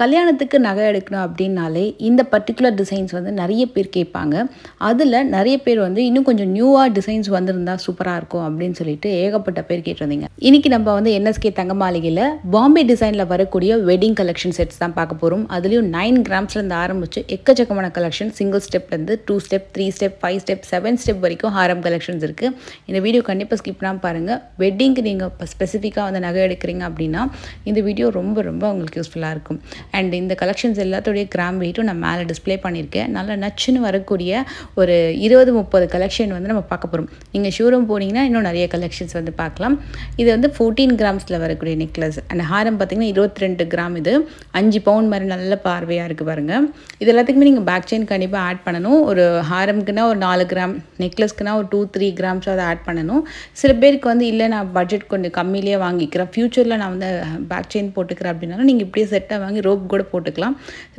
கல்யாணத்துக்கு நகை எடுக்கணும் அப்படின்னாலே இந்த பர்டிகுலர் டிசைன்ஸ் வந்து நிறைய பேர் கேட்பாங்க. அதில் நிறைய பேர் வந்து இன்னும் கொஞ்சம் நியூவாக டிசைன்ஸ் வந்திருந்தா சூப்பராக இருக்கும் அப்படின்னு சொல்லிட்டு ஏகப்பட்ட பேர் கேட்டிருந்தீங்க. இன்னைக்கு நம்ம வந்து என்எஸ்கே தங்க மாளிகையில் பாம்பே டிசைனில் வரக்கூடிய வெட்டிங் கலெக்ஷன் செட்ஸ் தான் பார்க்க போகிறோம். அதுலேயும் 9 கிராம்ஸ்லேருந்து ஆரம்பிச்சு எக்கச்சக்கமான கலெக்ஷன், சிங்கிள் ஸ்டெப்லேருந்து 2 ஸ்டெப், 3 ஸ்டெப், 5 ஸ்டெப், 7 ஸ்டெப் வரைக்கும் ஹாரம் கலெக்ஷன்ஸ் இருக்குது. இந்த வீடியோ கண்டிப்பாக ஸ்கிப் பண்ணாமல் பாருங்கள். வெட்டிங்க்கு நீங்கள் இப்போ ஸ்பெசிஃபிக்காக வந்து நகை எடுக்கிறீங்க அப்படின்னா இந்த வீடியோ ரொம்ப ரொம்ப உங்களுக்கு யூஸ்ஃபுல்லாக இருக்கும். அண்ட் இந்த கலெக்ஷன்ஸ் எல்லாத்தோடைய கிராம் வெயிட்டும் நான் மேலே டிஸ்பிளே பண்ணியிருக்கேன். நல்லா நச்சுன்னு வரக்கூடிய ஒரு 20-30 கலெக்ஷன் வந்து நம்ம பார்க்க போகிறோம். நீங்கள் ஷோரூம் போனீங்கன்னா இன்னும் நிறைய கலெக்ஷன்ஸ் வந்து பார்க்கலாம். இது வந்து 14 கிராம்ஸில் வரக்கூடிய நெக்லஸ் அண்ட் ஹாரம் பார்த்திங்கன்னா 22 கிராம். இது 5 பவுண்ட் மாதிரி நல்ல பார்வையாக இருக்குது பாருங்கள். இது எல்லாத்துக்குமே நீங்கள் பேக் செயின் கண்டிப்பாக ஆட் பண்ணணும். ஒரு ஹாரம்க்குனா ஒரு 4 கிராம், நெக்லஸ்க்குனா ஒரு 2-3 கிராம்ஸ் அதை ஆட் பண்ணணும். சில பேருக்கு வந்து இல்லை நான் பட்ஜெட் கொஞ்சம் கம்மியிலேயே வாங்கிக்கிறேன், ஃப்யூச்சரில் நான் வந்து பேக் செயின் போட்டுக்கிறேன் அப்படின்னாலும் நீங்கள் இப்படியே செட்டாக வாங்கி ரோப் கூட போட்டுக்கலாம்.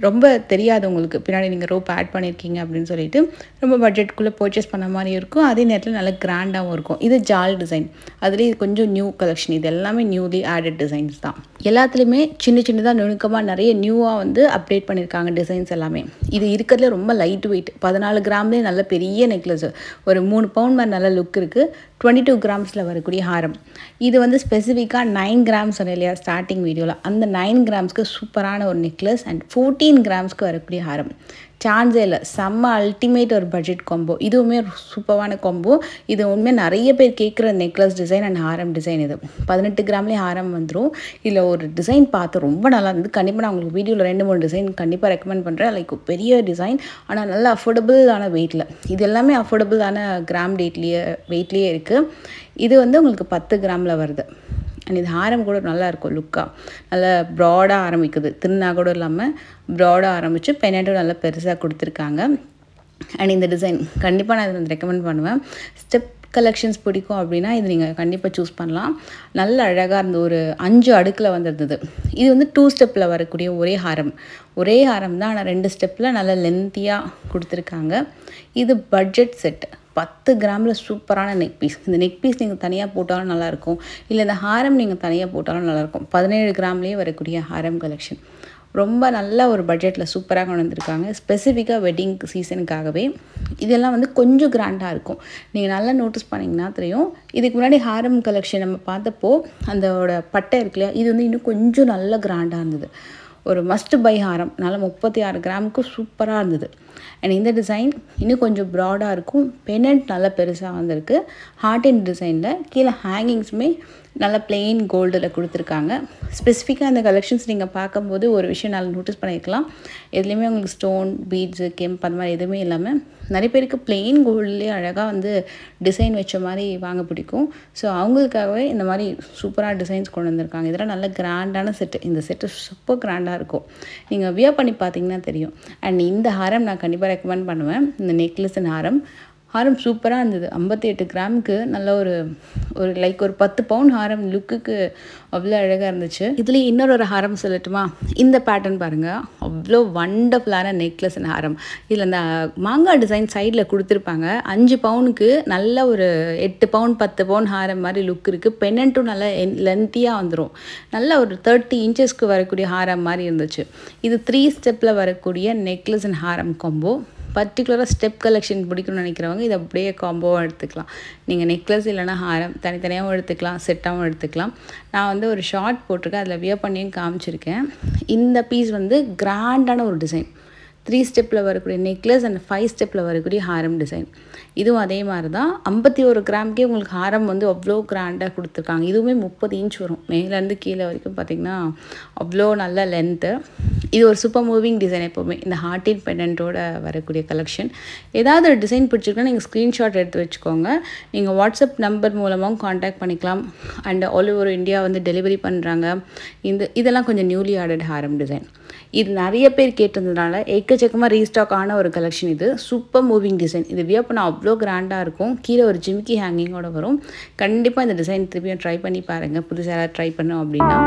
ரொம்ப தெரியாது உங்களுக்கு பின்னாடி நீங்கள் ரோப் ஆட் பண்ணியிருக்கீங்க அப்படின்னு சொல்லிட்டு ரொம்ப பட்ஜெட்குள்ளே பர்ச்சேஸ் பண்ண மாதிரி இருக்கும். அதே நேரத்தில் நல்ல கிராண்டாகவும் இருக்கும். இது ஜால் டிசைன், அதுலேயே இது கொஞ்சம் நியூ கலெக்ஷன். இது எல்லாமே நியூலி ஆடட் டிசைன்ஸ் தான். எல்லாத்துலேயுமே சின்னதாக நுணுக்கமாக நிறைய நியூவாக வந்து அப்டேட் பண்ணியிருக்காங்க டிசைன்ஸ் எல்லாமே. இது இருக்கிறதுல ரொம்ப லைட் வெயிட், 14 கிராம்லேயே நல்ல பெரிய நெக்லஸ், ஒரு 3 பவுண்ட் மாதிரி நல்ல லுக் இருக்குது. 22 கிராம்ஸில் வரக்கூடிய ஹாரம். இது வந்து ஸ்பெசிஃபிக்காக 9 கிராம்ஸ் சொன்னேன் இல்லையா ஸ்டார்டிங் வீடியோவில், அந்த 9 கிராம்ஸ்க்கு சூப்பரான ஒரு நெக்லஸ் அண்ட் 14 கிராம்ஸ்க்கு வரக்கூடிய ஹாரம். சான்ஸே இல்லை, செம்ம அல்டிமேட் ஒரு பட்ஜெட் காம்போ. இதுவுமே சூப்பரான காம்போ. இது உண்மையாக நிறைய பேர் கேட்குற necklace design and Haram design. இது 18 கிராம்லேயே ஹாரம் வந்துடும். இதில் ஒரு டிசைன் பார்த்து ரொம்ப நல்லா இருந்தது. கண்டிப்பாக நான் உங்களுக்கு வீடியோவில் 2-3 டிசைன் கண்டிப்பாக ரெக்கமெண்ட் பண்ணுறேன். லைக் பெரிய டிசைன் ஆனால் நல்ல அஃபோர்டபுளான வெயிட்டில். இது எல்லாமே அஃபோர்டபுளான கிராம் வெயிட்லேயே இருக்குது. இது வந்து உங்களுக்கு 10 கிராமில் வருது. அண்ட் இது ஹாரம் கூட நல்லாயிருக்கும் லுக்காக. நல்லா ப்ராடாக ஆரம்பிக்குது, தின்னாக கூட இல்லாமல் ப்ராடாக ஆரம்பித்து பெனட்டும் நல்லா பெருசாக கொடுத்துருக்காங்க. அண்ட் இந்த டிசைன் கண்டிப்பாக நான் இதை வந்து ரெக்கமெண்ட் பண்ணுவேன். ஸ்டெப் கலெக்ஷன்ஸ் பிடிக்கும் அப்படின்னா இது நீங்கள் கண்டிப்பாக சூஸ் பண்ணலாம். நல்ல அழகாக இருந்த ஒரு 5 அடுக்கில் வந்துருந்தது. இது வந்து 2 ஸ்டெப்பில் வரக்கூடிய ஒரே ஹாரம் தான், ஆனால் 2 ஸ்டெப்பில் நல்லா லென்த்தியாக கொடுத்துருக்காங்க. இது பட்ஜெட் செட், 10 கிராமில் சூப்பரான நெக் பீஸ். இந்த நெக் பீஸ் நீங்கள் தனியாக போட்டாலும் நல்லாயிருக்கும், இல்லை இந்த ஹாரம் நீங்கள் தனியாக போட்டாலும் நல்லாயிருக்கும். 17 கிராம்லேயே வரக்கூடிய ஹாரம் கலெக்ஷன் ரொம்ப நல்ல ஒரு பட்ஜெட்டில் சூப்பராக கொண்டு வந்திருக்காங்க. ஸ்பெசிஃபிக்காக வெட்டிங் சீசனுக்காகவே இதெல்லாம் வந்து கொஞ்சம் கிராண்டாக இருக்கும். நீங்கள் நல்லா நோட்டீஸ் பண்ணிங்கன்னா தெரியும். இதுக்கு முன்னாடி ஹாரம் கலெக்ஷன் நம்ம பார்த்தப்போ அதோட பட்டை இருக்கு இல்லையா, இது வந்து இன்னும் கொஞ்சம் நல்ல கிராண்டாக இருந்தது. ஒரு மஸ்ட் பை ஹாரம், நல்லா 36 கிராமுக்கு சூப்பராக இருந்தது. அண்ட் இந்த டிசைன் இன்னும் கொஞ்சம் ப்ராடாக இருக்கும். பெனண்ட் நல்லா பெருசாக வந்திருக்கு. ஹார்ட் அண்ட் டிசைனில் கீழே ஹேங்கிங்ஸுமே நல்லா பிளெயின் கோல்டில் கொடுத்துருக்காங்க. ஸ்பெசிஃபிக்காக அந்த கலெக்ஷன்ஸ் நீங்கள் பார்க்கும்போது ஒரு விஷயம் நல்லா நோட்டீஸ் பண்ணியிருக்கலாம். எதுலேயுமே உங்களுக்கு ஸ்டோன், பீட்ஸு, கெம்ப் அந்த மாதிரி எதுவுமே இல்லாமல் நிறைய பேருக்கு பிளெயின் கோல்ட்லேயே அழகாக வந்து டிசைன் வச்ச மாதிரி வாங்க பிடிக்கும். ஸோ அவங்களுக்காகவே இந்த மாதிரி சூப்பராக டிசைன்ஸ் கொண்டு வந்திருக்காங்க. இதெல்லாம் நல்ல கிராண்டான செட்டு. இந்த செட்டு சூப்பர் கிராண்டாக இருக்கும். நீங்கள் வியர் பண்ணி பார்த்தீங்கன்னா தெரியும். அண்ட் இந்த ஹாரம் நான் கண்டிப்பாக ரெக்கமெண்ட் பண்ணுவேன். இந்த நெக்லஸ் அண்ட் ஹாரம் சூப்பராக இருந்தது. 58 கிராமுக்கு நல்ல ஒரு லைக் ஒரு 10 பவுண்ட் ஹாரம் லுக்குக்கு அவ்வளோ அழகாக இருந்துச்சு. இதுலேயே இன்னொரு ஹாரம் சொல்லட்டுமா? இந்த பேட்டர்ன் பாருங்கள், அவ்வளோ வண்டர்ஃபுல்லான நெக்லஸ் அண்ட் ஹாரம். இதில் அந்த மாங்காய் டிசைன் சைடில் கொடுத்துருப்பாங்க. 5 பவுனுக்கு நல்ல ஒரு 8 பவுண்ட் 10 பவுண்ட் ஹாரம் மாதிரி லுக் இருக்குது. பெனண்ட்டும் நல்லா லென்த்தியாக வந்துடும். நல்ல ஒரு 30 இன்ச்சஸ்க்கு வரக்கூடிய ஹாரம் மாதிரி இருந்துச்சு. இது 3 ஸ்டெப்பில் வரக்கூடிய நெக்லஸ் அண்ட் ஹாரம் காம்போ. பர்டிகுலராக ஸ்டெப் கலெக்ஷன் பிடிக்கணும்னு நினைக்கிறவங்க இதை அப்படியே காம்போவாக எடுத்துக்கலாம். நீங்கள் நெக்லஸ் இல்லைனா ஹாரம் தனித்தனியாகவும் எடுத்துக்கலாம், செட்டாகவும் எடுத்துக்கலாம். நான் வந்து ஒரு ஷார்ட் போட்டிருக்கேன், அதில் வியர் பண்ணியும் காமிச்சிருக்கேன். இந்த பீஸ் வந்து கிராண்டான ஒரு டிசைன். 3 ஸ்டெப்பில் வரக்கூடிய நெக்லஸ் அண்ட் 5 ஸ்டெப்பில் வரக்கூடிய ஹாரம் டிசைன். இதுவும் அதே மாதிரி தான். 51 கிராமுக்கே உங்களுக்கு ஹாரம் வந்து அவ்வளோ கிராண்டாக கொடுத்துருக்காங்க. இதுவுமே 30 இன்ச் வரும். மேலேருந்து கீழே வரைக்கும் பார்த்திங்கன்னா அவ்வளோ நல்ல லென்த்து. இது ஒரு சூப்பர் மூவிங் டிசைன். எப்போவுமே இந்த ஹார்டின் பெண்டன்ட்டோட வரக்கூடிய கலெக்ஷன். ஏதாவது ஒரு டிசைன் பிடிச்சிருக்கா நீங்கள் ஸ்க்ரீன்ஷாட் எடுத்து வச்சுக்கோங்க. நீங்கள் வாட்ஸ்அப் நம்பர் மூலமாகவும் காண்டாக்ட் பண்ணிக்கலாம். அண்ட் ஆல் ஓவர் இந்தியா வந்து டெலிவரி பண்ணுறாங்க. இதெல்லாம் கொஞ்சம் நியூலி ஆடட் ஹாரம் டிசைன். இது நிறைய பேர் கேட்டிருந்ததுனால எக்கச்சக்கமாக ரீஸ்டாக் ஆன ஒரு கலெக்ஷன். இது சூப்பர் மூவிங் டிசைன். இது வியர் பண்ண அவ்வளோ கிராண்டாக இருக்கும். கீழே ஒரு ஜிமிக்கி ஹேங்கிங்கோட வரும். கண்டிப்பாக இந்த டிசைன் திருப்பியும் ட்ரை பண்ணி பாருங்கள், புதுசாக யாராவது ட்ரை பண்ணோம் அப்படின்னா.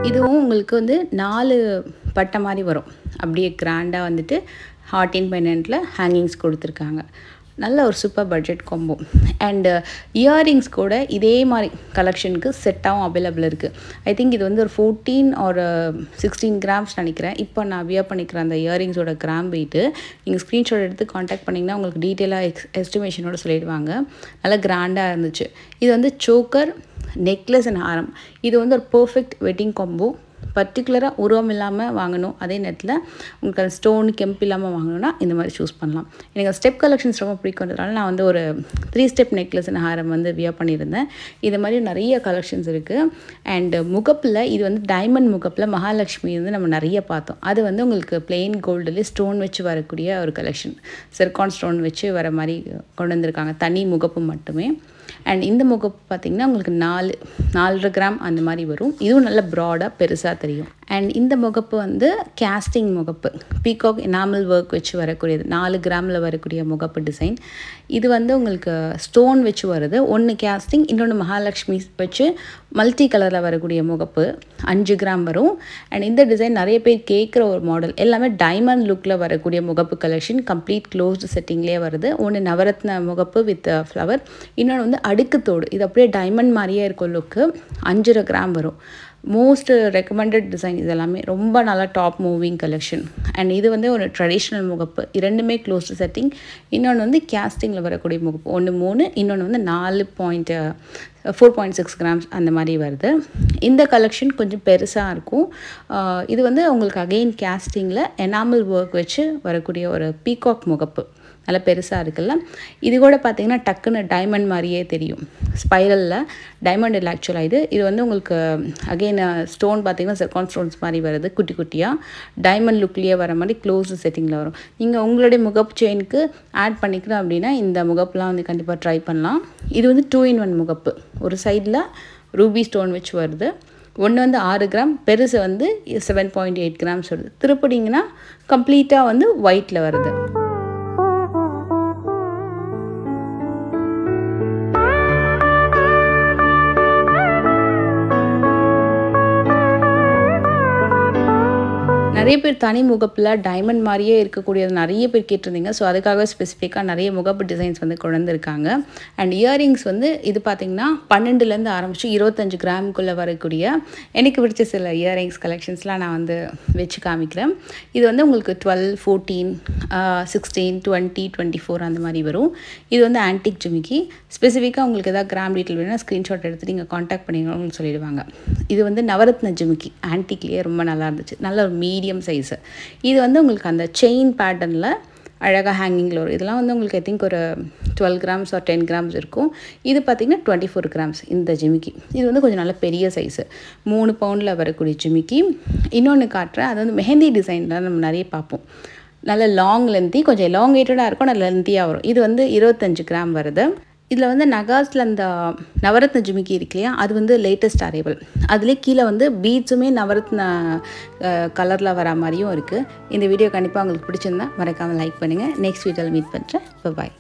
இதுவும் உங்களுக்கு வந்து 4 பட்டை மாதிரி வரும். அப்படியே கிராண்டாக வந்துட்டு ஹார்டின் பெண்டன்ட்டில் ஹேங்கிங்ஸ் கொடுத்துருக்காங்க. நல்ல ஒரு super budget combo. And earrings கூட இதே மாதிரி கலெக்ஷனுக்கு செட்டாகவும் அவைலபிள் இருக்குது. ஐ திங்க் இது வந்து ஒரு 14 ஒரு 16 கிராம்ஸ் நினைக்கிறேன். இப்போ நான் வியர் பண்ணிக்கிற அந்த இயரிங்ஸோட கிராம் வெயிட்டு நீங்கள் ஸ்க்ரீன்ஷாட் எடுத்து காண்டாக்ட் பண்ணிங்கன்னா உங்களுக்கு டீட்டெயிலாக எஸ்டிமேஷனோட சொல்லிடுவாங்க. நல்லா கிராண்டாக இருந்துச்சு. இது வந்து சோக்கர், நெக்லஸ் அண்ட் ஹாரம். இது வந்து ஒரு பர்ஃபெக்ட் வெட்டிங் காம்போ. பர்டிகுலராக உருவம் இல்லாமல் வாங்கணும், அதே நேரத்தில் உங்களுக்கு அது ஸ்டோன் கெம்ப் இல்லாமல் வாங்கணும்னா இந்த மாதிரி சூஸ் பண்ணலாம். எனக்கு ஸ்டெப் கலெக்ஷன்ஸ் ரொம்ப பிடிக்கிறதுனால நான் வந்து ஒரு 3 ஸ்டெப் நெக்லஸ் அண்ட் ஹாரம் வந்து வியர் பண்ணியிருந்தேன். இது மாதிரி நிறைய கலெக்ஷன்ஸ் இருக்குது. அண்டு முகப்பில் இது வந்து டைமண்ட் முகப்பில் மகாலட்சுமி வந்து நம்ம நிறைய பார்த்தோம். அது வந்து உங்களுக்கு பிளெயின் கோல்டுலேயே ஸ்டோன் வச்சு வரக்கூடிய ஒரு கலெக்ஷன். சிர்கான் ஸ்டோன் வச்சு வர மாதிரி கொண்டு வந்திருக்காங்க, தனி முகப்பு மட்டுமே. அண்ட் இந்த முகப்பு பார்த்திங்கன்னா உங்களுக்கு 4.5 கிராம் அந்த மாதிரி வரும். இதுவும் நல்ல ப்ராடாக பெருசாக தெரியும். அண்ட் இந்த முகப்பு வந்து கேஸ்டிங் முகப்பு, பீகாக் எனாமல் ஒர்க் வச்சு வரக்கூடியது. 4 கிராமில் வரக்கூடிய முகப்பு டிசைன். இது வந்து உங்களுக்கு ஸ்டோன் வச்சு வருது. ஒன்று கேஸ்டிங், இன்னொன்று மகாலட்சுமி வச்சு மல்டி கலரில் வரக்கூடிய முகப்பு 5 கிராம் வரும். அண்ட் இந்த டிசைன் நிறைய பேர் கேட்குற ஒரு மாடல். எல்லாமே டைமண்ட் லுக்கில் வரக்கூடிய முகப்பு கலெக்ஷன். கம்ப்ளீட் க்ளோஸ்டு செட்டிங்லேயே வருது. ஒன்று நவரத்ன முகப்பு வித் ஃப்ளவர், இன்னொன்று வந்து அடுக்குத்தோடு. இது அப்படியே டைமண்ட் மாதிரியே இருக்கும் லுக்கு. 5.5 கிராம் வரும். Most recommended design. இது எல்லாமே ரொம்ப நல்லா டாப் மூவிங் கலெக்ஷன். அண்ட் இது வந்து ஒரு ட்ரெடிஷ்னல் முகப்பு. இரண்டுமே க்ளோஸ்டு செட்டிங். இன்னொன்று வந்து கேஸ்டிங்கில் வரக்கூடிய முகப்பு. ஒன்று 3, இன்னொன்று வந்து 4.6 கிராம்ஸ் அந்த மாதிரி வருது. இந்த கலெக்ஷன் கொஞ்சம் பெருசாக இருக்கும். இது வந்து உங்களுக்கு அகெயின் கேஸ்டிங்கில் எனாமல் ஒர்க் வச்சு வரக்கூடிய ஒரு பீகாக் முகப்பு. நல்லா பெருசாக இருக்குல்ல. இது கூட பார்த்திங்கன்னா டக்குன்னு டைமண்ட் மாதிரியே தெரியும். ஸ்பைரலில் டைமண்ட் இல்லை ஆக்சுவலாக. இது வந்து உங்களுக்கு அகெயின் ஸ்டோன் பார்த்திங்கன்னா சிர்கான் ஸ்டோன்ஸ் மாதிரி வருது, குட்டி குட்டியாக டைமண்ட் லுக்லேயே வர மாதிரி க்ளோஸ்டு செட்டிங்கில் வரும். நீங்கள் உங்களுடைய முகப்பு செயினுக்கு ஆட் பண்ணிக்கிறோம் அப்படின்னா இந்த முகப்புலாம் வந்து கண்டிப்பாக ட்ரை பண்ணலாம். இது வந்து 2-in-1 முகப்பு. ஒரு சைடில் ரூபி ஸ்டோன் வச்சு வருது. ஒன்று வந்து 6 கிராம், பெருசு வந்து 7.8 கிராம்ஸ் வருது. திருப்படிங்கன்னா கம்ப்ளீட்டாக வந்து ஒயிட்டில் வருது. நிறைய பேர் தனி முகப்பில் டைமண்ட் மாதிரியே இருக்கக்கூடியது நிறைய பேர் கேட்டிருந்தீங்க. ஸோ அதுக்காக ஸ்பெசிஃபிக்காக நிறைய முகப்பு டிசைன்ஸ் வந்து கொண்டு வந்திருக்காங்க. அண்ட் இயரிங்ஸ் வந்து இது பார்த்திங்கன்னா 12லேருந்து ஆரம்பித்து 25 கிராமுக்குள்ளே வரக்கூடிய எனக்கு பிடிச்ச சில இயரிங்ஸ் கலெக்ஷன்ஸ்லாம் நான் வந்து வச்சு காமிக்கிறேன். இது வந்து உங்களுக்கு 12, 14, 16, 20, 24 அந்த மாதிரி வரும். இது வந்து ஆன்டிக் ஜிமிக்கி. ஸ்பெசிஃபிக்காக உங்களுக்கு எதாவது கிராம் டீட்டெயில் வேணும்னா ஸ்க்ரீன்ஷாட் எடுத்து நீங்கள் காண்டாக்ட் பண்ணிங்கன்னு சொல்லிடுவாங்க. இது வந்து நவரத்ன ஜிமிக்கி. ஆன்டிக்லேயே ரொம்ப நல்லா இருந்துச்சு. நல்ல ஒரு மீடியம் சைஸு. இது வந்து உங்களுக்கு அந்த செயின் பேட்டர்னில் அழகாக ஹேங்கிங்கில் வரும். இதெல்லாம் வந்து உங்களுக்கு ஐ திங்க் ஒரு 12 கிராம்ஸ் ஒரு 10 கிராம்ஸ் இருக்கும். இது பார்த்திங்கன்னா 24 கிராம்ஸ் இந்த ஜிமிக்கி. இது வந்து கொஞ்சம் நல்ல பெரிய சைஸு. 3 பவுண்டில் வரக்கூடிய ஜிமிக்கி. இன்னொன்று காட்டுறேன். அது வந்து மெஹந்தி டிசைனில் நம்ம நிறைய பார்ப்போம். நல்ல லாங் லென்த்தி, கொஞ்சம் எலாங்கேட்டடாக இருக்கும், நல்ல லென்த்தியாக வரும். இது வந்து 25 கிராம் வருது. இதில் வந்து நகாஸில் அந்த நவரத்ன ஜிமிக்கி இருக்கு இல்லையா, அது வந்து லேட்டஸ்ட் அரைவல். அதுலேயே கீழே வந்து பீட்ஸுமே நவரத்ன கலரில் வர மாதிரியும் இருக்குது. இந்த வீடியோ கண்டிப்பாக உங்களுக்கு பிடிச்சிருந்தா மறக்காமல் லைக் பண்ணுங்கள். நெக்ஸ்ட் வீடியோவில் மீட் பண்ணுறேன். பாய்.